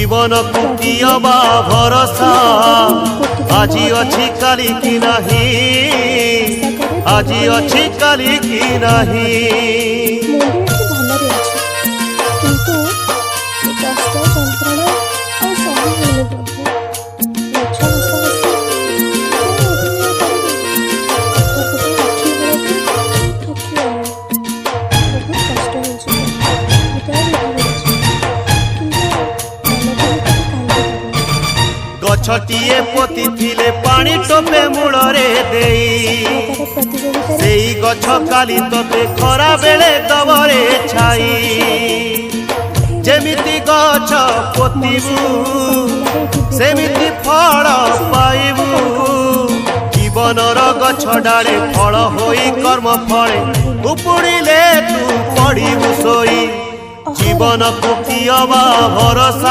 जीवन को कियबा भरोसा आजी अच्छी काली की नहीं आजी अच्छी काली की नहीं। गछटिए पोती थिले पानी टोपे मूलरे देई सेई गछ काली तोते खरा बेले दबरे छाई। जेमिति गछ पोतीबू सेमिति फल पाइबू जीवनर गछ डाले फल होई कर्म फले उपुड़िले तू पड़िबू सोई। जीवन को कियबा भरोसा